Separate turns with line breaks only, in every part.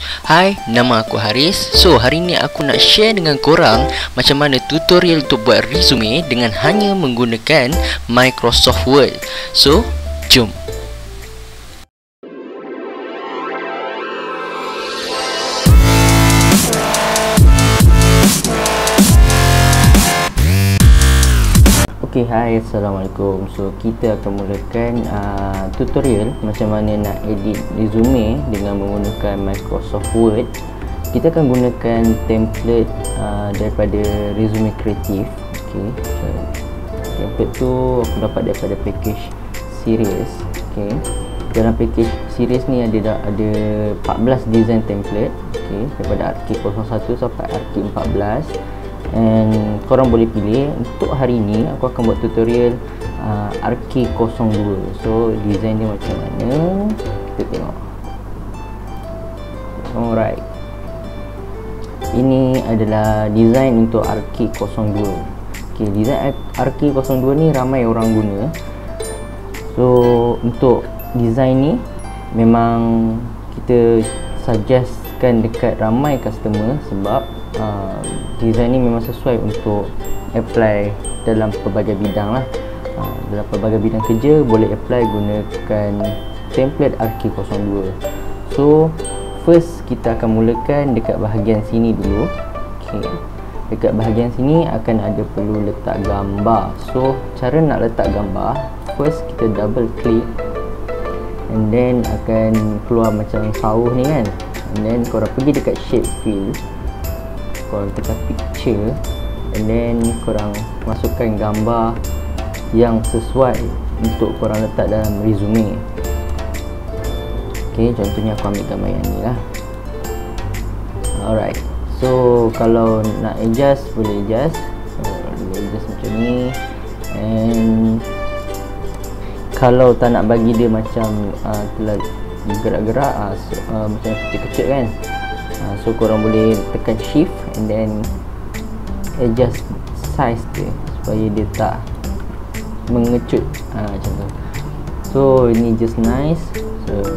Hai, nama aku Haris. So, hari ni aku nak share dengan korang macam mana tutorial untuk buat resume dengan hanya menggunakan Microsoft Word. So, jom. Okay, hai, Assalamualaikum. So, kita akan mulakan tutorial macam mana nak edit resume dengan menggunakan Microsoft Word. Kita akan gunakan template daripada Resume Creative. Okay, so, template tu aku dapat daripada package series. Okay, dalam package series ni ada 14 design template. Okay, daripada RK 01 sampai RK 14. And korang boleh pilih. Untuk hari ni aku akan buat tutorial RK02. So design dia macam mana, kita tengok. Alright, ini adalah design untuk RK02. Okay, design RK02 ni ramai orang guna. So untuk design ni memang kita suggestkan dekat ramai customer sebab design ni memang sesuai untuk apply dalam pelbagai bidang lah. Dalam pelbagai bidang kerja boleh apply gunakan template RK02. So first kita akan mulakan dekat bahagian sini dulu. Okay, dekat bahagian sini akan ada perlu letak gambar. So cara nak letak gambar, first kita double click and then akan keluar macam sauh ni kan. And then korang pergi dekat shape fill, korang tekan picture and then korang masukkan gambar yang sesuai untuk korang letak dalam resume. Ok, contohnya aku ambil gambar yang ni lah. Alright, so kalau nak adjust boleh adjust. So boleh adjust macam ni. And kalau tak nak bagi dia macam telah gerak-gerak macam kecil-kecil kan, so korang boleh tekan shift and then adjust size dia supaya dia tak mengecut macam tu. So ini just nice. So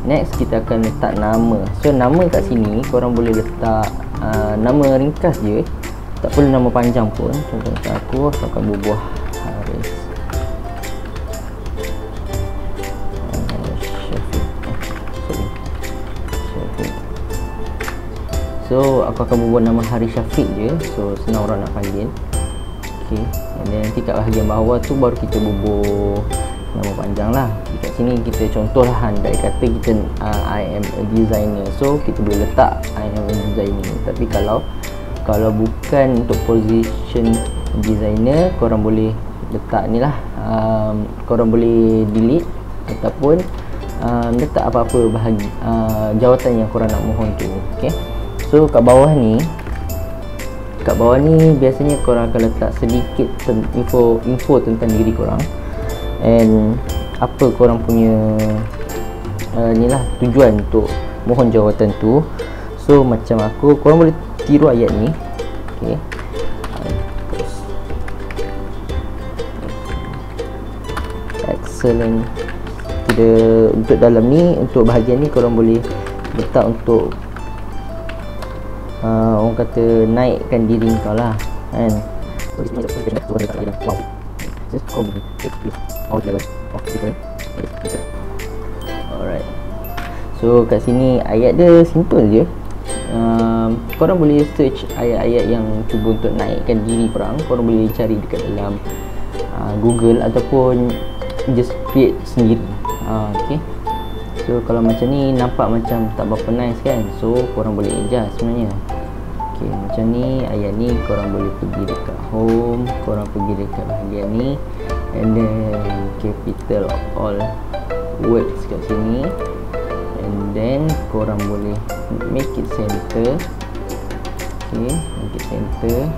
next kita akan letak nama. So nama kat sini korang boleh letak nama ringkas je, tak perlu nama panjang pun. Contoh macam aku akan berbuah Haris. So aku akan membuat nama Haris Syafiq je, so senang orang nak panggil. Okay, and then nanti kat bahagian bawah tu baru kita bubuh nama panjang lah. Dekat sini kita contoh lah, andai kata kita I am a designer, so kita boleh letak I am a designer. Tapi kalau bukan untuk position designer, korang boleh letak ni lah, korang boleh delete ataupun letak apa-apa jawatan yang korang nak mohon tu. Okay, so kat bawah ni biasanya korang akan letak sedikit info tentang diri korang and apa korang punya ni lah tujuan untuk mohon jawatan tu. So macam aku, korang boleh tiru ayat ni. Okay, excellent. Untuk dalam ni, untuk bahagian ni korang boleh letak untuk orang kata naikkan diri kau lah kan. Alright, so kat sini ayat dia simple je. Korang boleh search ayat-ayat yang cuba untuk naikkan diri korang. Korang boleh cari dekat dalam Google ataupun just create sendiri. Okay, so kalau macam ni nampak macam tak berapa nice kan, so korang boleh adjust sebenarnya. Okay, macam ni ayat ni korang boleh pergi dekat home, korang pergi dekat bahagian ni and then capital all words kat sini and then korang boleh make it center. Okay, make it center.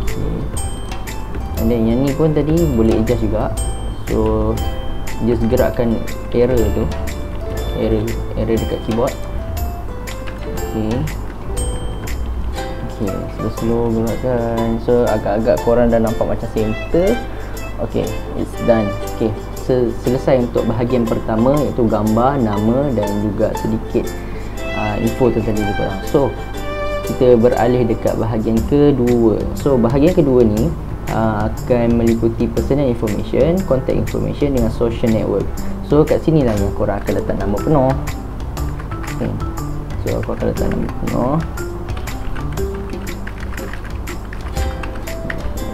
Okay, and then yang ni pun tadi boleh adjust juga. So just gerakkan arrow tu, arrow dekat keyboard. Okay, slow gerakkan. So agak-agak korang dah nampak macam center. Okay, it's done. Okay, selesai untuk bahagian pertama, iaitu gambar, nama dan juga sedikit info tentang diri korang. So kita beralih dekat bahagian kedua. So bahagian kedua ni akan meliputi personal information, contact information dengan social network. So kat sini lah yang korang akan letak nama penuh. Okay. So aku akan letak nama penuh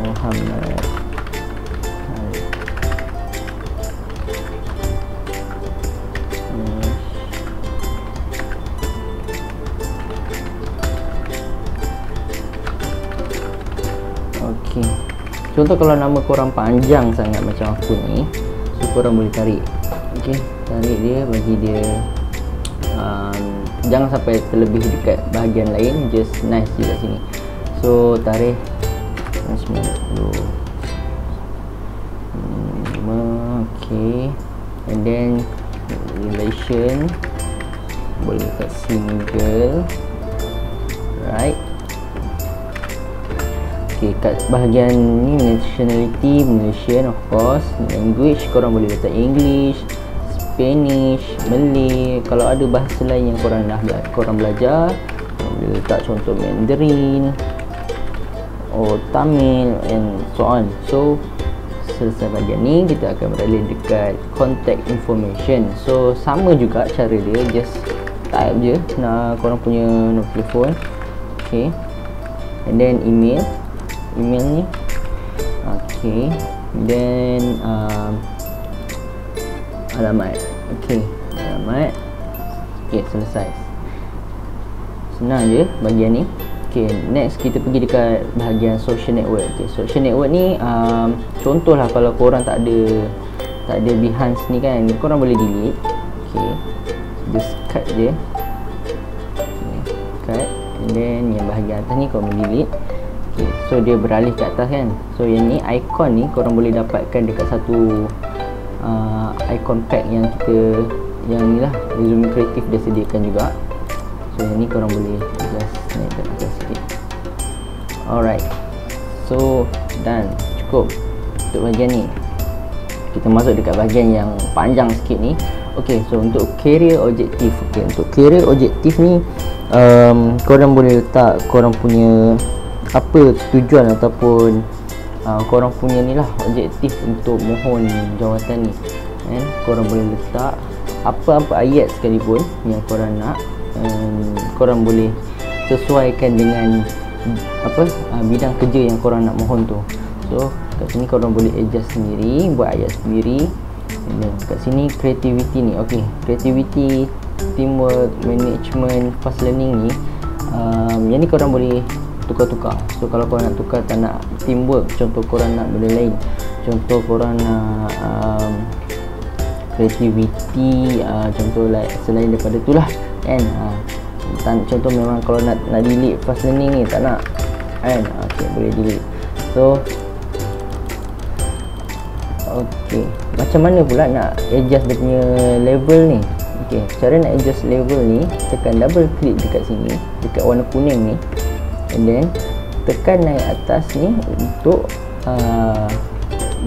Muhammad. Okay. Contoh kalau nama korang panjang sangat macam aku ni, so korang boleh tarik. Okay, tarik dia, bagi dia jangan sampai terlebih dekat bahagian lain, just nice je kat sini. So tarik 90. Okay, and then relation boleh kat single, right? Okay, kat bahagian ni nationality Malaysian of course. Language korang boleh letak English, Spanish, Malay. Kalau ada bahasa lain yang korang belajar, korang boleh letak contoh Mandarin or Tamil and so on. So selesai bahagian ni, kita akan beralih dekat contact information. So sama juga cara dia, just type je korang punya nombor telefon. Okay, and then email ni. Okay, then alamat. Okay, alamat. Okay, selesai. Senang je bahagian ni. Okay, next kita pergi dekat bahagian social network. Okay, social network ni contohlah kalau korang tak ada Behance ni kan, korang boleh delete. Okay, just cut je. Okay, cut, and then yang bahagian atas ni korang boleh delete. Okay, so dia beralih ke atas kan. So yang ni ikon ni korang boleh dapatkan dekat satu icon pack yang ni lah, Resume Creative dia sediakan juga. So yang ni korang boleh just naik ke atas sikit. Alright, so done, cukup untuk bahagian ni. Kita masuk dekat bahagian yang panjang sikit ni. Okay, so untuk career objective. Okay, untuk career objective ni korang boleh letak korang punya apa tujuan ataupun korang punya ni lah objektif untuk mohon jawatan ni, kan? Korang boleh letak apa-apa ayat sekalipun yang korang nak, korang boleh sesuaikan dengan bidang kerja yang korang nak mohon tu. So kat sini korang boleh adjust sendiri, buat ayat sendiri. Dan kat sini creativity ni, okay, creativity, teamwork, management, fast learning ni, yang ni korang boleh tukar-tukar. So kalau korang nak tukar, tak nak teamwork, contoh korang nak benda lain, contoh korang nak creativity, contoh like selain daripada tu lah kan. Contoh memang kalau nak delete fast learning ni tak nak kan, okay, boleh delete. So okay, macam mana pula nak adjust dia punya level ni? Okay, cara nak adjust level ni, tekan double click dekat sini, dekat warna kuning ni, and then tekan naik atas ni untuk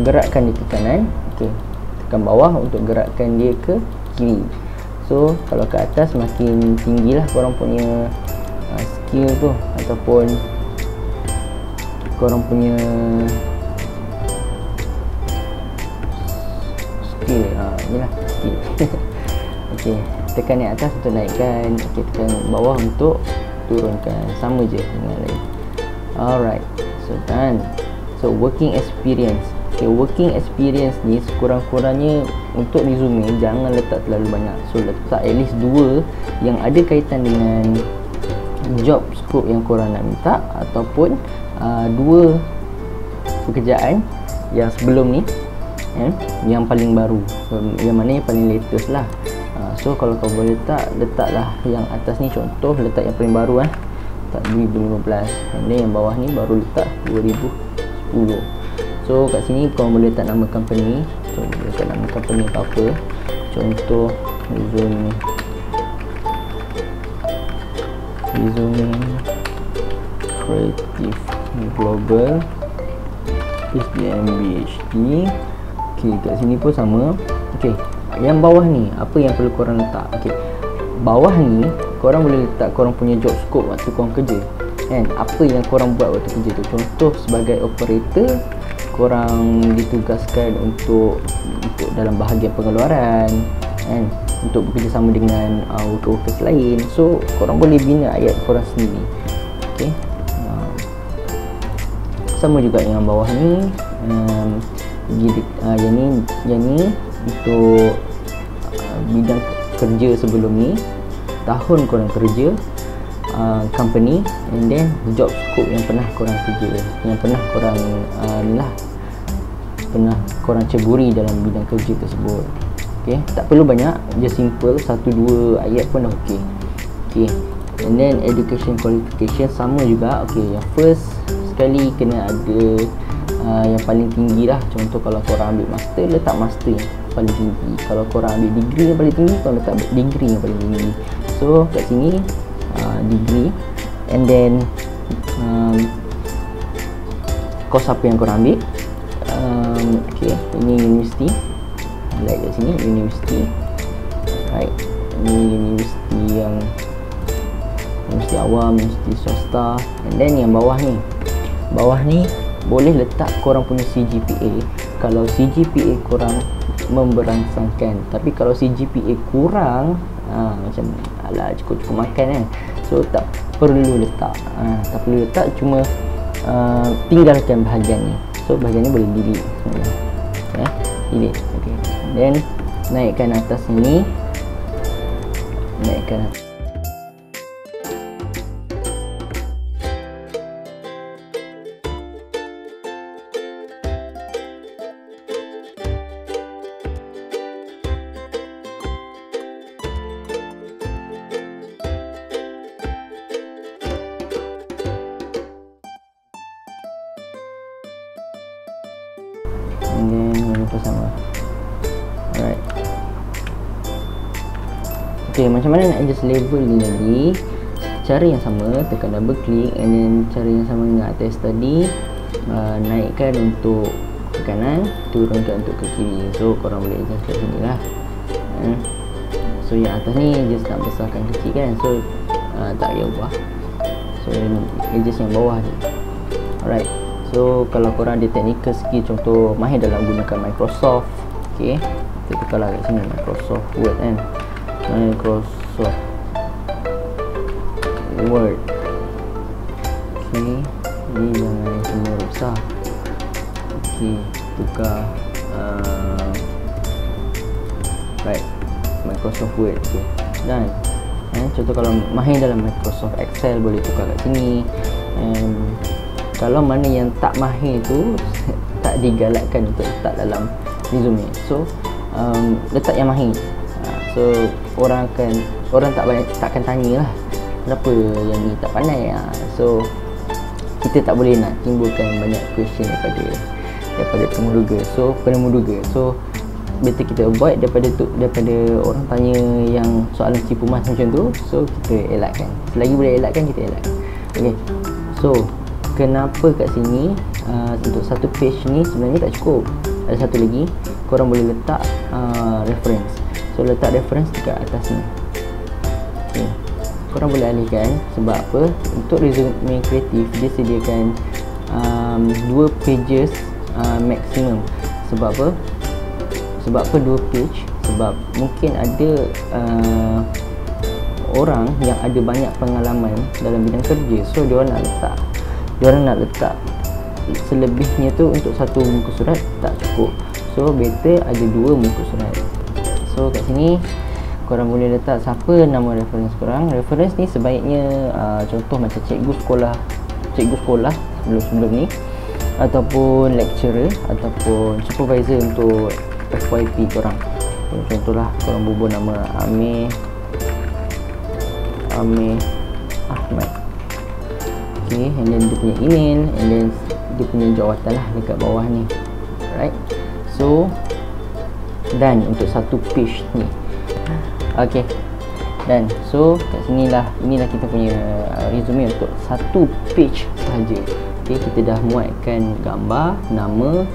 gerakkan dia ke kanan. Okay, tekan bawah untuk gerakkan dia ke kiri. So kalau ke atas makin tinggilah korang punya skill tu, ataupun korang punya skill, inilah skill. Okay, tekan naik atas untuk naikkan. Okay, tekan bawah untuk turunkan. Sama je dengan lain. Alright, so done. So working experience. Okay, working experience ni sekurang-kurangnya untuk resume jangan letak terlalu banyak. So letak at least 2 yang ada kaitan dengan job scope yang korang nak minta, ataupun 2 pekerjaan yang sebelum ni, yang paling baru, yang mana yang paling latest lah. So kalau kau boleh letaklah yang atas ni, contoh letak yang paling baru, letak 2015, dan yang bawah ni baru letak 2010. So kat sini kau boleh letak nama company. So boleh letak nama company apa-apa, contoh resume creative global SDMBHD. Okey, kat sini pun sama. Okey, yang bawah ni apa yang perlu korang letak? Okey, bawah ni korang boleh letak korang punya job scope waktu korang kerja, kan? Apa yang korang buat waktu kerja tu. Contoh sebagai operator, korang ditugaskan untuk dalam bahagian pengeluaran, kan? Untuk bekerjasama dengan workers lain. So korang boleh bina ayat korang sendiri. Okey, sama juga yang bawah ni. Yang ni untuk bidang kerja sebelum ni, tahun korang kerja, company, and then job scope yang pernah korang kerja, yang pernah korang pernah korang ceburi dalam bidang kerja tersebut. Okay, tak perlu banyak, just simple 1-2 ayat pun dah okey. Okay, and then education qualification sama juga. Okay, yang first sekali kena ada yang paling tinggi lah. Contoh kalau korang ambil master, letak master yang paling tinggi. Kalau korang ambil degree yang paling tinggi, korang letak degree yang paling tinggi. So kat sini degree, and then course apa yang korang ambil. Okay, ini university, like kat sini university, right? Ini university yang universiti awam, universiti swasta. And then yang bawah ni boleh letak korang punya CGPA kalau CGPA korang memberangsangkan. Tapi kalau CGPA kurang, macam alah cukup makan kan, so tak perlu letak. Tak perlu letak, cuma tinggalkan bahagian ni. So bahagian ni boleh delete sebenarnya. Delete. Okay, then naikkan atas ni, naikkan atas. And then mana pun sama. Alright. Okay, macam mana nak adjust level ni lagi? Cara yang sama, tekan double click, and then cara yang sama dengan atas tadi, naikkan untuk ke kanan, turunkan untuk ke kiri. So korang boleh adjust kat sini lah. So yang atas ni just nak besarkan kecil kan, so tak payah ubah. So adjust yang bawah je. Alright. So kalau korang ada technical skill, contoh mahir dalam gunakan Microsoft, okay, kita tekanlah kat sini Microsoft Word kan, Microsoft Word. Okay, ni jangan semua besar. Okay, tukar right, Microsoft Word. Okay, dan contoh kalau mahir dalam Microsoft Excel, boleh tukar kat sini. Kalau mana yang tak mahir tu tak digalakkan untuk letak dalam resume. So letak yang mahir. So orang takkan tanya lah, kenapa yang ni tak pandai. So kita tak boleh nak timbulkan banyak question daripada temuduga. So penemuduga. So better kita avoid daripada orang tanya yang soalan cipu mas macam tu. So kita elakkan. Selagi boleh elakkan, kita elakkan. Okay, so kenapa kat sini untuk satu page ni sebenarnya tak cukup, ada satu lagi. Korang boleh letak reference. So letak reference dekat atas ni. Okay, korang boleh alihkan. Sebab apa? Untuk resume kreatif dia sediakan 2 pages maksimum. Sebab apa? Sebab apa 2 page? Sebab mungkin ada orang yang ada banyak pengalaman dalam bidang kerja, so diorang nak letak selebihnya tu untuk satu muka surat tak cukup. So better ada 2 muka surat. So kat sini korang boleh letak siapa nama reference korang. Reference ni sebaiknya contoh macam cikgu sekolah sebelum ni, ataupun lecturer, ataupun supervisor untuk FYP korang. Contohlah korang bubuh nama Amir Ahmad. Okay, and then dia punya email, and then dia punya jawatan lah dekat bawah ni. Alright, so dan untuk satu page ni. Okay, dan so kat sinilah, inilah kita punya resume untuk satu page sahaja. Okay, kita dah muatkan gambar, nama,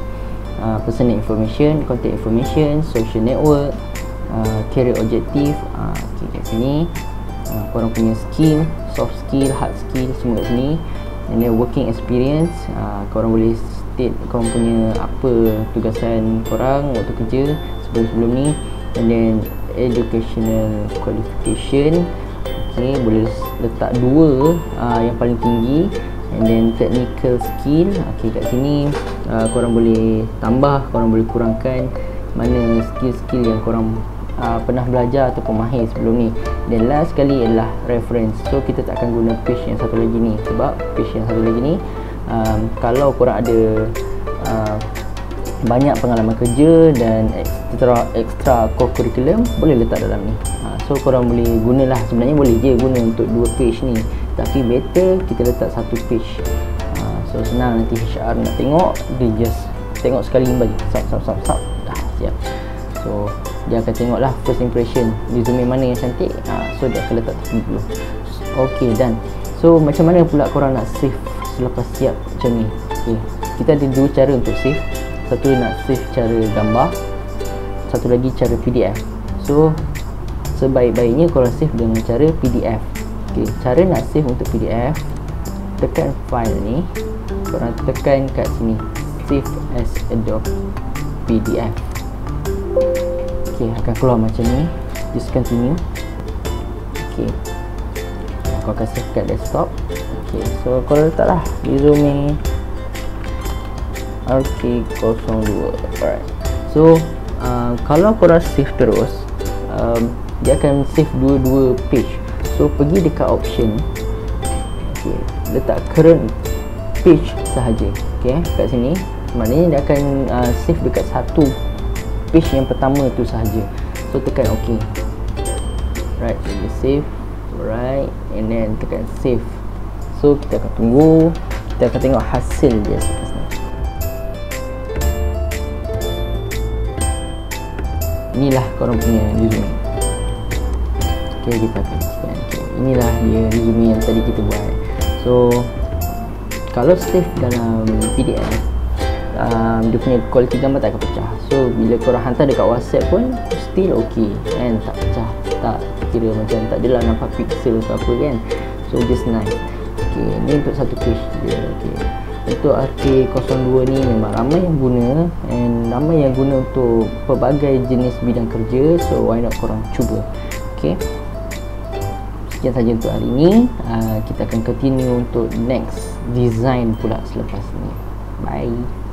personal information, contact information, social network, career objective, okay, kat sini korang punya skill, soft skill, hard skill, semua kat sini. And then working experience, korang boleh state korang punya apa tugasan korang waktu kerja sebelum ni. And then educational qualification, okay, boleh letak 2 yang paling tinggi. And then technical skill, okay, kat sini korang boleh tambah, korang boleh kurangkan mana skill-skill yang korang pernah belajar ataupun mahir sebelum ni. Dan last sekali adalah reference. So kita tak akan guna page yang satu lagi ni, sebab page yang satu lagi ni kalau korang ada banyak pengalaman kerja dan extra co-curriculum, boleh letak dalam ni. So korang boleh gunalah, sebenarnya boleh je guna untuk 2 page ni, tapi better kita letak 1 page. So senang, nanti HR nak tengok, dia just tengok sekali bagi sub dah siap. So dia akan tengok lah first impression, resume mana yang cantik, so dia akan letak tepi dulu. Ok, done. So macam mana pula korang nak save selepas siap macam ni? Okay, kita ada 2 cara untuk save. Satu nak save cara gambar, satu lagi cara PDF. So sebaik-baiknya korang save dengan cara PDF. Okay, cara nak save untuk PDF, tekan file ni, korang tekan kat sini save as Adobe PDF. Okay, akan keluar macam ni. Just continue. Okay, aku akan save kat desktop. Okay, so korang letaklah resume RK02. Alright, so kalau korang save terus, dia akan save dua page. So pergi dekat option, okay, letak current page sahaja. Okay, kat sini maknanya dia akan save dekat satu page yang pertama tu sahaja. So tekan OK. Right, so dia save. Right, and then tekan save. So kita akan tunggu, kita akan tengok hasil dia selepas ni. Inilah korang punya resume. Okay, kita akan scan. Okay, inilah dia resume yang tadi kita buat. So kalau save dalam PDF, dia punya kualiti gambar tak akan pecah. So bila korang hantar dekat WhatsApp pun still ok kan, tak pecah, tak kira macam tak adalah nampak pixel ke apa kan. So just nice. Ok, ni untuk satu page dia. Okay, untuk RK02 ni memang ramai yang guna, and ramai yang guna untuk pelbagai jenis bidang kerja. So why not korang cuba. Ok, sekian saja untuk hari ni. Kita akan continue untuk next design pula selepas ni. Bye.